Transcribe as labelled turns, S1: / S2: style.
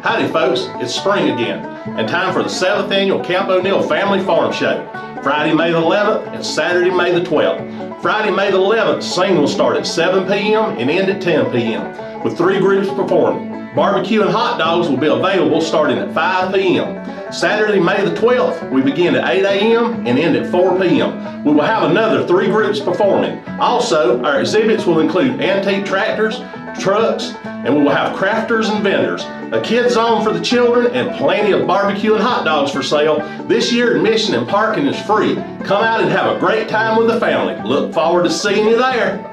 S1: Howdy folks, it's spring again, and time for the 7th Annual Camp Oneal Family Farm Show. Friday, May the 11th and Saturday, May the 12th. Friday, May the 11th, singing will start at 7 p.m. and end at 10 p.m. with 3 groups performing. Barbecue and hot dogs will be available starting at 5 p.m. Saturday, May the 12th, we begin at 8 a.m. and end at 4 p.m. We will have another 3 groups performing. Also, our exhibits will include antique tractors, trucks, and we will have crafters and vendors, a kids zone for the children, and plenty of barbecue and hot dogs for sale. This year, admission and parking is free. Come out and have a great time with the family. Look forward to seeing you there.